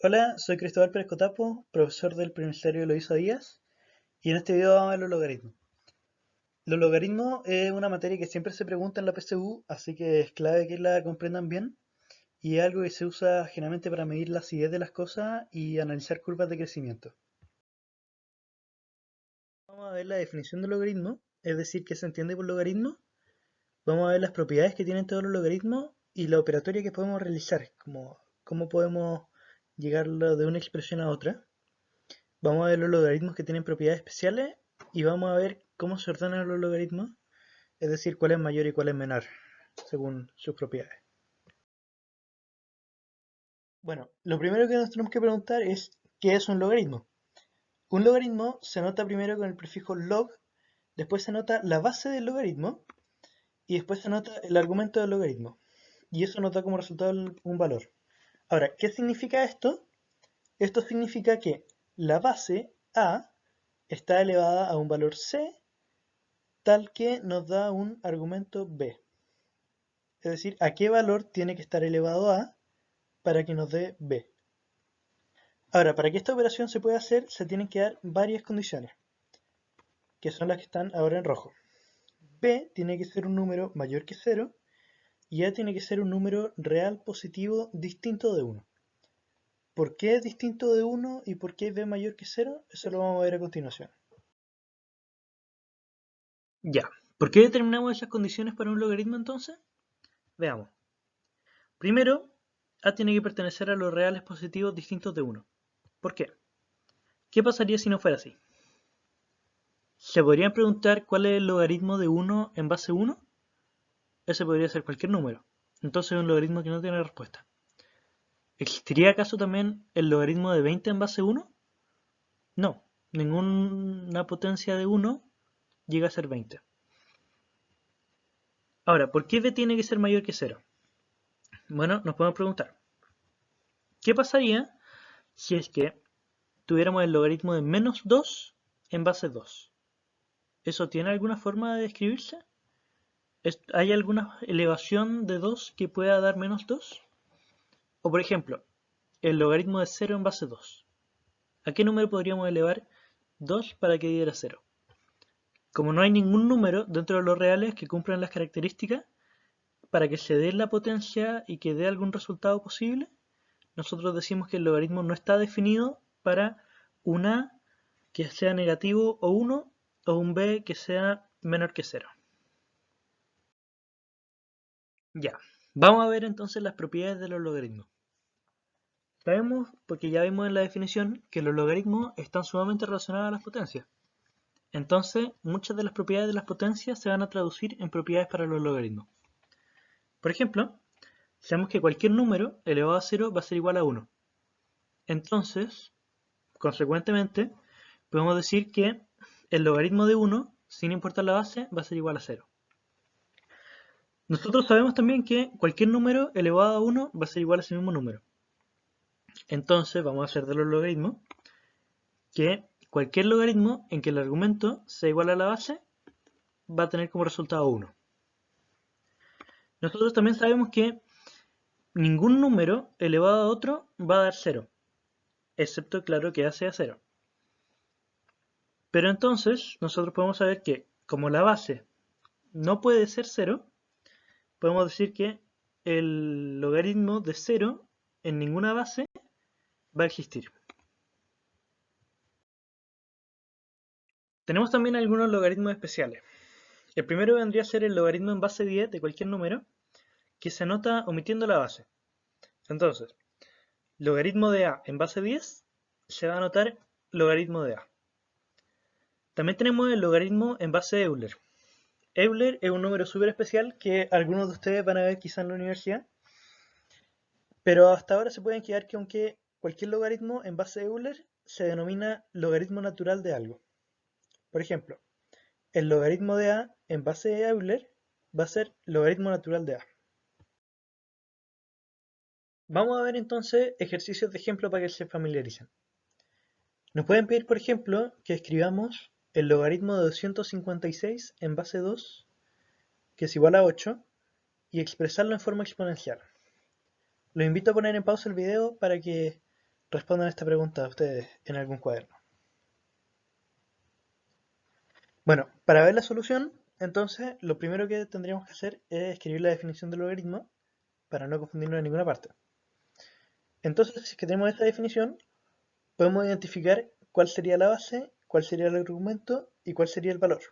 Hola, soy Cristóbal Pérez Cotapo, profesor del Preuniversitario Eloísa Díaz, y en este video vamos a ver los logaritmos. Los logaritmos es una materia que siempre se pregunta en la PSU, así que es clave que la comprendan bien, y es algo que se usa generalmente para medir la acidez de las cosas y analizar curvas de crecimiento. Vamos a ver la definición del logaritmo, es decir, qué se entiende por logaritmo. Vamos a ver las propiedades que tienen todos los logaritmos y la operatoria que podemos realizar, como cómo podemos llegar de una expresión a otra. Vamos a ver los logaritmos que tienen propiedades especiales y vamos a ver cómo se ordenan los logaritmos, es decir, cuál es mayor y cuál es menor, según sus propiedades. Bueno, lo primero que nos tenemos que preguntar es, ¿qué es un logaritmo? Un logaritmo se nota primero con el prefijo log, después se nota la base del logaritmo y después se nota el argumento del logaritmo. Y eso nos da como resultado un valor. Ahora, ¿qué significa esto? Esto significa que la base a está elevada a un valor c tal que nos da un argumento b. Es decir, a qué valor tiene que estar elevado a para que nos dé b. Ahora, para que esta operación se pueda hacer, se tienen que dar varias condiciones, que son las que están ahora en rojo. B tiene que ser un número mayor que 0 y A tiene que ser un número real positivo distinto de 1. ¿Por qué es distinto de 1 y por qué B mayor que 0? Eso lo vamos a ver a continuación. Ya, ¿por qué determinamos esas condiciones para un logaritmo entonces? Veamos. Primero, A tiene que pertenecer a los reales positivos distintos de 1. ¿Por qué? ¿Qué pasaría si no fuera así? ¿Se podrían preguntar cuál es el logaritmo de 1 en base 1? Ese podría ser cualquier número. Entonces es un logaritmo que no tiene respuesta. ¿Existiría acaso también el logaritmo de 20 en base 1? No, ninguna potencia de 1 llega a ser 20. Ahora, ¿por qué b tiene que ser mayor que 0? Bueno, nos podemos preguntar, ¿qué pasaría si es que tuviéramos el logaritmo de menos 2 en base 2? ¿Eso tiene alguna forma de describirse? ¿Hay alguna elevación de 2 que pueda dar menos 2? O por ejemplo, el logaritmo de 0 en base 2. ¿A qué número podríamos elevar 2 para que diera 0? Como no hay ningún número dentro de los reales que cumplan las características para que se dé la potencia y que dé algún resultado posible, nosotros decimos que el logaritmo no está definido para un a que sea negativo o 1 o un b que sea menor que 0. Ya, vamos a ver entonces las propiedades de los logaritmos. Sabemos, porque ya vimos en la definición, que los logaritmos están sumamente relacionados a las potencias. Entonces, muchas de las propiedades de las potencias se van a traducir en propiedades para los logaritmos. Por ejemplo, sabemos que cualquier número elevado a 0 va a ser igual a 1. Entonces, consecuentemente, podemos decir que el logaritmo de 1, sin importar la base, va a ser igual a 0. Nosotros sabemos también que cualquier número elevado a 1 va a ser igual a ese mismo número. Entonces, vamos a hacer de los logaritmos que cualquier logaritmo en que el argumento sea igual a la base va a tener como resultado 1. Nosotros también sabemos que ningún número elevado a otro va a dar 0, excepto, claro, que A sea 0. Pero entonces, nosotros podemos saber que, como la base no puede ser 0, podemos decir que el logaritmo de 0 en ninguna base va a existir. Tenemos también algunos logaritmos especiales. El primero vendría a ser el logaritmo en base 10 de cualquier número, que se anota omitiendo la base. Entonces, logaritmo de A en base 10 se va a anotar logaritmo de A. También tenemos el logaritmo en base de Euler. Euler es un número súper especial que algunos de ustedes van a ver quizá en la universidad, pero hasta ahora se pueden quedar que aunque cualquier logaritmo en base de Euler se denomina logaritmo natural de algo. Por ejemplo, el logaritmo de A en base de Euler va a ser logaritmo natural de A. Vamos a ver entonces ejercicios de ejemplo para que se familiaricen. Nos pueden pedir, por ejemplo, que escribamos el logaritmo de 256 en base 2, que es igual a 8, y expresarlo en forma exponencial. Los invito a poner en pausa el video para que respondan esta pregunta ustedes en algún cuaderno. Bueno, para ver la solución, entonces lo primero que tendríamos que hacer es escribir la definición del logaritmo para no confundirnos en ninguna parte. Entonces, si es que tenemos esta definición, podemos identificar cuál sería la base, cuál sería el argumento y cuál sería el valor.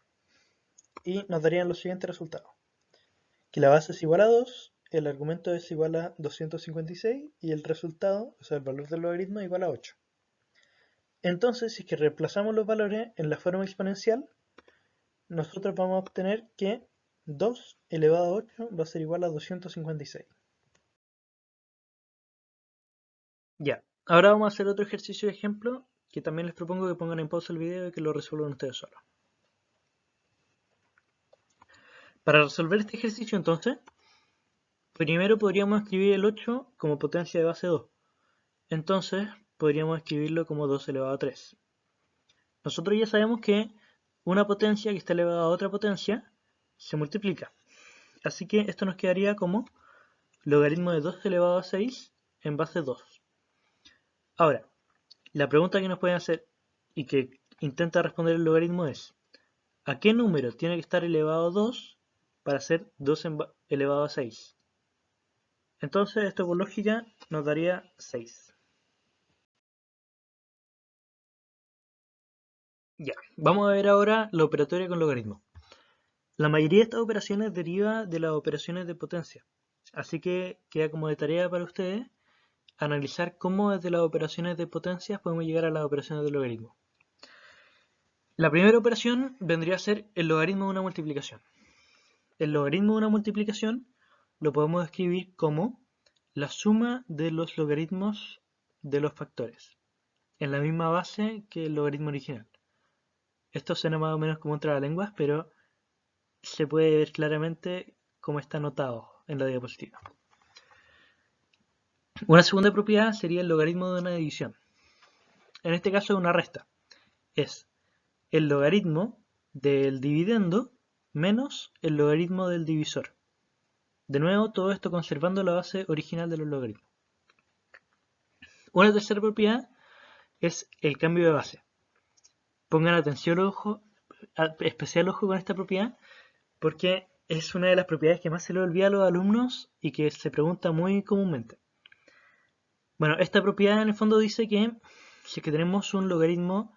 Y nos darían los siguientes resultados. Que la base es igual a 2, el argumento es igual a 256 y el resultado, o sea, el valor del logaritmo es igual a 8. Entonces, si es que reemplazamos los valores en la forma exponencial, nosotros vamos a obtener que 2 elevado a 8 va a ser igual a 256. Ya, ahora vamos a hacer otro ejercicio de ejemplo que también les propongo que pongan en pausa el video y que lo resuelvan ustedes solos. Para resolver este ejercicio entonces, primero podríamos escribir el 8 como potencia de base 2. Entonces podríamos escribirlo como 2 elevado a 3. Nosotros ya sabemos que una potencia que está elevada a otra potencia se multiplica. Así que esto nos quedaría como logaritmo de 2 elevado a 6 en base 2. Ahora, la pregunta que nos pueden hacer y que intenta responder el logaritmo es: ¿a qué número tiene que estar elevado 2 para ser 2 elevado a 6? Entonces esto por lógica nos daría 6. Ya, vamos a ver ahora la operatoria con logaritmo. La mayoría de estas operaciones deriva de las operaciones de potencia, así que queda como de tarea para ustedes analizar cómo desde las operaciones de potencias podemos llegar a las operaciones de logaritmo. La primera operación vendría a ser el logaritmo de una multiplicación. El logaritmo de una multiplicación lo podemos escribir como la suma de los logaritmos de los factores, en la misma base que el logaritmo original. Esto suena más o menos como un trabalenguas, pero se puede ver claramente cómo está anotado en la diapositiva. Una segunda propiedad sería el logaritmo de una división. En este caso es una resta. Es el logaritmo del dividendo menos el logaritmo del divisor. De nuevo, todo esto conservando la base original de los logaritmos. Una tercera propiedad es el cambio de base. Pongan atención, especial ojo con esta propiedad, porque es una de las propiedades que más se le olvida a los alumnos y que se pregunta muy comúnmente. Bueno, esta propiedad en el fondo dice que si es que tenemos un logaritmo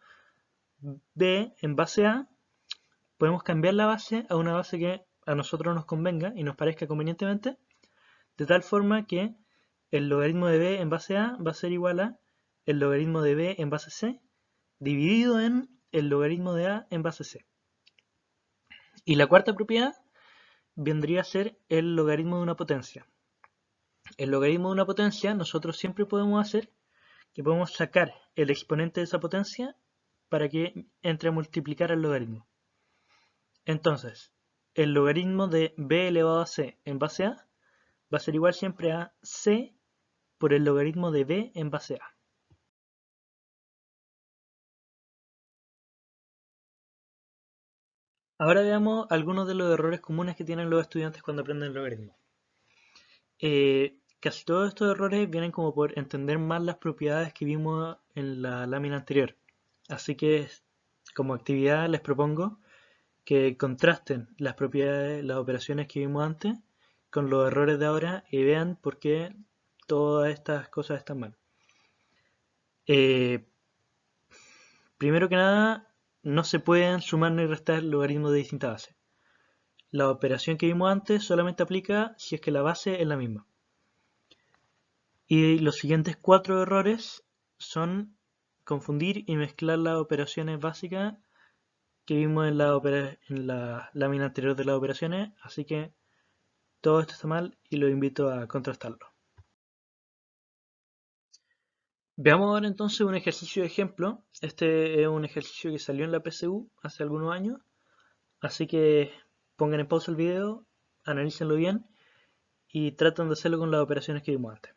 b en base a, podemos cambiar la base a una base que a nosotros nos convenga y nos parezca convenientemente, de tal forma que el logaritmo de b en base a va a ser igual a el logaritmo de b en base c dividido en el logaritmo de a en base c. Y la cuarta propiedad vendría a ser el logaritmo de una potencia. El logaritmo de una potencia nosotros siempre podemos hacer que podemos sacar el exponente de esa potencia para que entre a multiplicar el logaritmo. Entonces, el logaritmo de b elevado a c en base a va a ser igual siempre a c por el logaritmo de b en base a. Ahora veamos algunos de los errores comunes que tienen los estudiantes cuando aprenden logaritmos. Casi todos estos errores vienen como por entender mal las propiedades que vimos en la lámina anterior. Así que como actividad les propongo que contrasten las propiedades, las operaciones que vimos antes con los errores de ahora y vean por qué todas estas cosas están mal. Primero que nada, no se pueden sumar ni restar logaritmos de distintas bases. La operación que vimos antes solamente aplica si es que la base es la misma. Y los siguientes 4 errores son confundir y mezclar las operaciones básicas que vimos en la lámina anterior de las operaciones, así que todo esto está mal y los invito a contrastarlo. Veamos ahora entonces un ejercicio de ejemplo. Este es un ejercicio que salió en la PSU hace algunos años, así que pongan en pausa el video, analícenlo bien y traten de hacerlo con las operaciones que vimos antes.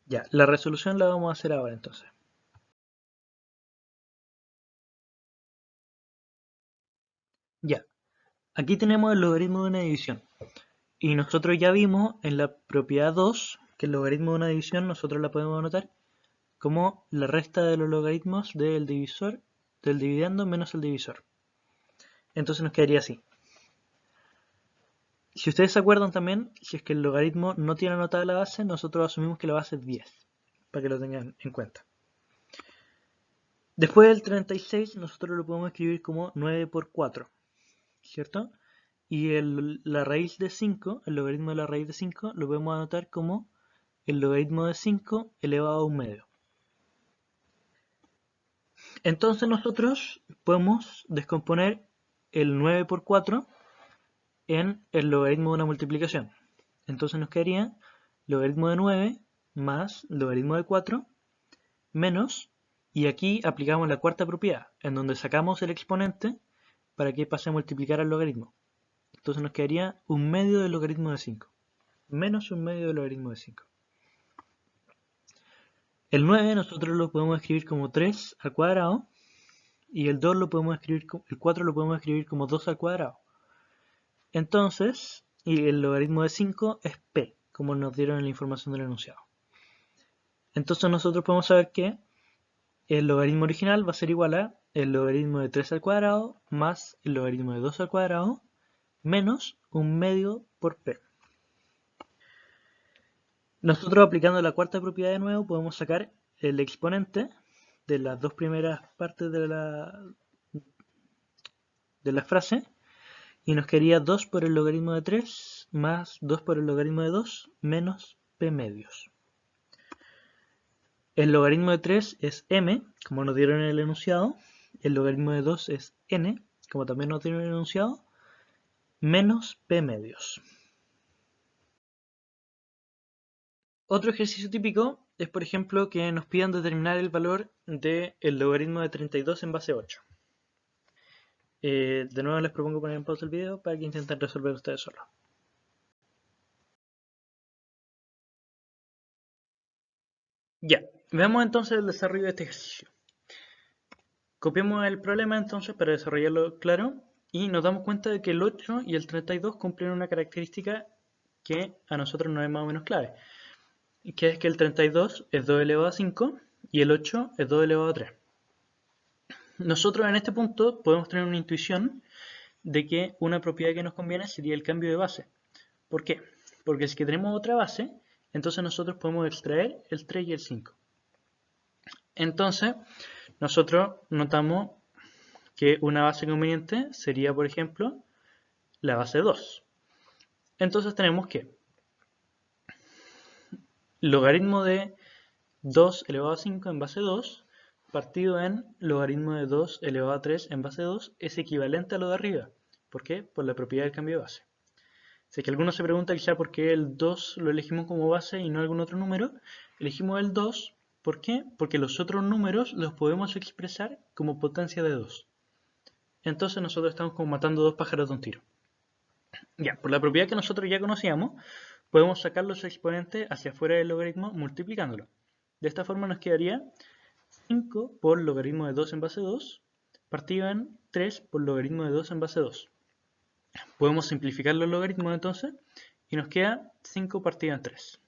Ya, la resolución la vamos a hacer ahora entonces. Ya, aquí tenemos el logaritmo de una división. Y nosotros ya vimos en la propiedad 2 que el logaritmo de una división nosotros la podemos anotar como la resta de los logaritmos del divisor, del dividendo menos el divisor. Entonces nos quedaría así. Si ustedes se acuerdan también, si es que el logaritmo no tiene anotada la base, nosotros asumimos que la base es 10, para que lo tengan en cuenta. Después del 36 nosotros lo podemos escribir como 9 por 4, ¿cierto? Y la raíz de 5, el logaritmo de la raíz de 5, lo podemos anotar como el logaritmo de 5 elevado a un medio. Entonces nosotros podemos descomponer el 9 por 4 en el logaritmo de una multiplicación. Entonces nos quedaría logaritmo de 9 más logaritmo de 4 menos, y aquí aplicamos la cuarta propiedad, en donde sacamos el exponente para que pase a multiplicar al logaritmo. Entonces nos quedaría un medio del logaritmo de 5, menos un medio del logaritmo de 5. El 9 nosotros lo podemos escribir como 3 al cuadrado, y el 2 lo podemos escribir, el 4 lo podemos escribir como 2 al cuadrado. Entonces, y el logaritmo de 5 es p, como nos dieron en la información del enunciado. Entonces nosotros podemos saber que el logaritmo original va a ser igual a el logaritmo de 3 al cuadrado más el logaritmo de 2 al cuadrado menos un medio por p. Nosotros aplicando la cuarta propiedad de nuevo podemos sacar el exponente de las dos primeras partes de la frase y nos quedaría 2 por el logaritmo de 3 más 2 por el logaritmo de 2 menos p medios. El logaritmo de 3 es m, como nos dieron en el enunciado. El logaritmo de 2 es n, como también nos dieron en el enunciado, menos p medios. Otro ejercicio típico es, por ejemplo, que nos pidan determinar el valor del logaritmo de 32 en base 8. De nuevo les propongo poner en pausa el video para que intenten resolver ustedes solos. Ya, veamos entonces el desarrollo de este ejercicio. Copiamos el problema entonces para desarrollarlo claro y nos damos cuenta de que el 8 y el 32 cumplen una característica que a nosotros nos es más o menos clave, que es que el 32 es 2 elevado a 5 y el 8 es 2 elevado a 3. Nosotros en este punto podemos tener una intuición de que una propiedad que nos conviene sería el cambio de base. ¿Por qué? Porque si tenemos otra base, entonces nosotros podemos extraer el 3 y el 5. Entonces, nosotros notamos que una base conveniente sería, por ejemplo, la base 2. Entonces tenemos que logaritmo de 2 elevado a 5 en base 2 partido en logaritmo de 2 elevado a 3 en base 2 es equivalente a lo de arriba. ¿Por qué? Por la propiedad del cambio de base. Si es que alguno se pregunta quizá por qué el 2 lo elegimos como base y no algún otro número, elegimos el 2. ¿Por qué? Porque los otros números los podemos expresar como potencia de 2. Entonces nosotros estamos como matando dos pájaros de un tiro. Ya, por la propiedad que nosotros ya conocíamos, podemos sacar los exponentes hacia afuera del logaritmo multiplicándolo. De esta forma nos quedaría 5 por logaritmo de 2 en base 2 partido en 3 por logaritmo de 2 en base 2. Podemos simplificar los logaritmos entonces y nos queda 5 partido en 3.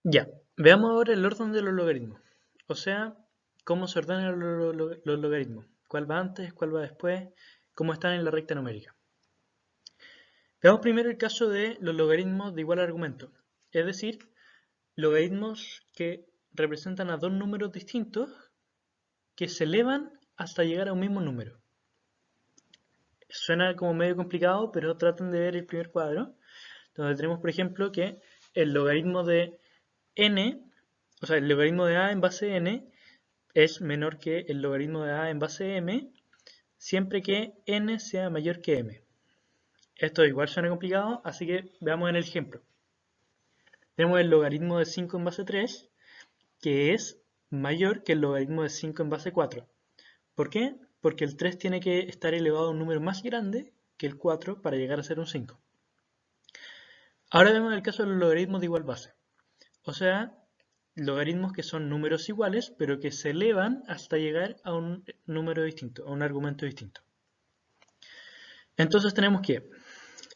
Ya, veamos ahora el orden de los logaritmos. O sea, cómo se ordenan los logaritmos. ¿Cuál va antes? ¿Cuál va después? ¿Cómo están en la recta numérica? Veamos primero el caso de los logaritmos de igual argumento. Es decir, logaritmos que representan a dos números distintos que se elevan hasta llegar a un mismo número. Suena como medio complicado, pero traten de ver el primer cuadro, donde tenemos, por ejemplo, que el logaritmo de n, o sea, el logaritmo de a en base n, es menor que el logaritmo de a en base m, siempre que n sea mayor que m. Esto igual suena complicado, así que veamos en el ejemplo. Tenemos el logaritmo de 5 en base 3, que es mayor que el logaritmo de 5 en base 4. ¿Por qué? Porque el 3 tiene que estar elevado a un número más grande que el 4 para llegar a ser un 5. Ahora vemos el caso de los logaritmos de igual base. O sea, logaritmos que son números iguales, pero que se elevan hasta llegar a un número distinto, a un argumento distinto. Entonces tenemos que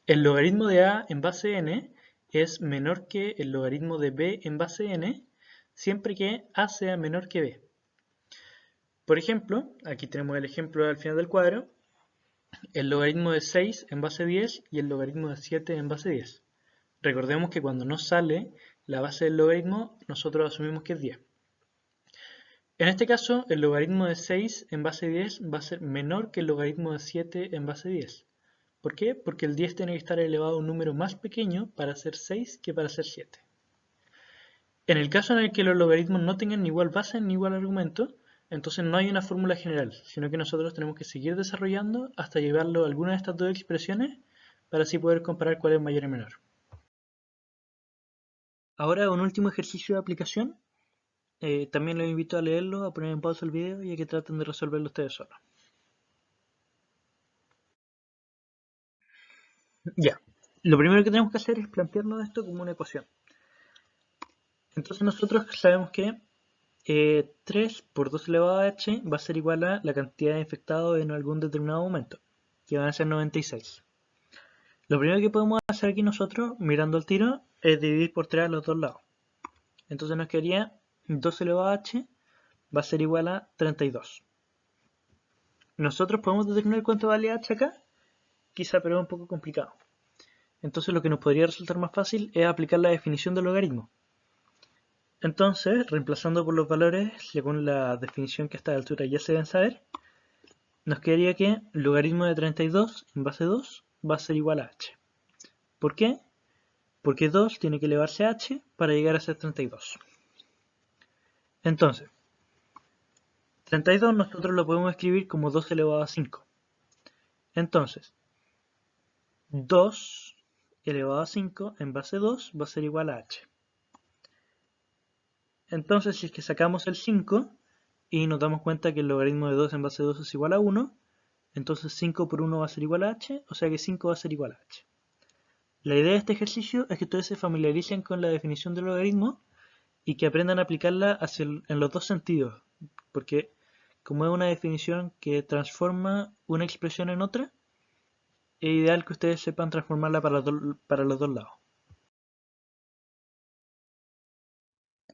El logaritmo de a en base n es menor que el logaritmo de b en base n, siempre que a sea menor que b. Por ejemplo, aquí tenemos el ejemplo al final del cuadro, el logaritmo de 6 en base 10 y el logaritmo de 7 en base 10. Recordemos que cuando no sale la base del logaritmo, nosotros asumimos que es 10. En este caso, el logaritmo de 6 en base 10 va a ser menor que el logaritmo de 7 en base 10. ¿Por qué? Porque el 10 tiene que estar elevado a un número más pequeño para ser 6 que para ser 7. En el caso en el que los logaritmos no tengan ni igual base ni igual argumento, entonces no hay una fórmula general, sino que nosotros tenemos que seguir desarrollando hasta llevarlo a alguna de estas dos expresiones para así poder comparar cuál es mayor y menor. Ahora un último ejercicio de aplicación. También los invito a leerlo, a poner en pausa el video y a que traten de resolverlo ustedes solos. Ya, lo primero que tenemos que hacer es plantearnos esto como una ecuación. Entonces nosotros sabemos que 3 por 2 elevado a h va a ser igual a la cantidad de infectados en algún determinado momento, que van a ser 96. Lo primero que podemos hacer aquí nosotros, mirando el tiro, es dividir por 3 a los dos lados. Entonces nos quedaría 2 elevado a h va a ser igual a 32. ¿Nosotros podemos determinar cuánto vale h acá? Quizá, pero es un poco complicado. Entonces lo que nos podría resultar más fácil es aplicar la definición del logaritmo. Entonces, reemplazando por los valores según la definición que a esta altura ya se deben saber, nos quedaría que el logaritmo de 32 en base 2 va a ser igual a h. ¿Por qué? Porque 2 tiene que elevarse a h para llegar a ser 32. Entonces, 32 nosotros lo podemos escribir como 2 elevado a 5. Entonces, 2 elevado a 5 en base 2 va a ser igual a h. Entonces, si es que sacamos el 5 y nos damos cuenta que el logaritmo de 2 en base 2 es igual a 1, entonces 5 por 1 va a ser igual a h, o sea que 5 va a ser igual a h. La idea de este ejercicio es que ustedes se familiaricen con la definición del logaritmo y que aprendan a aplicarla en los dos sentidos, porque como es una definición que transforma una expresión en otra, es ideal que ustedes sepan transformarla para los dos lados.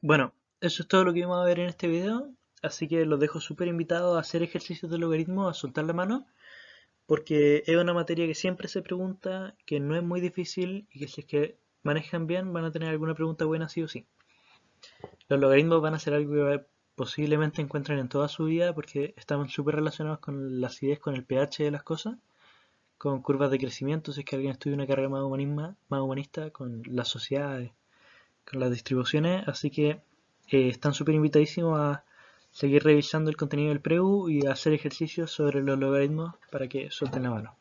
Bueno, eso es todo lo que vamos a ver en este video, así que los dejo súper invitados a hacer ejercicios de logaritmo, a soltar la mano, porque es una materia que siempre se pregunta, que no es muy difícil y que si es que manejan bien van a tener alguna pregunta buena sí o sí. Los logaritmos van a ser algo que posiblemente encuentren en toda su vida porque están súper relacionados con la acidez, con el pH de las cosas, con curvas de crecimiento, si es que alguien estudia una carrera más humanista, con las sociedades, con las distribuciones, así que están súper invitadísimos a seguir revisando el contenido del PREU y a hacer ejercicios sobre los logaritmos para que suelten la mano.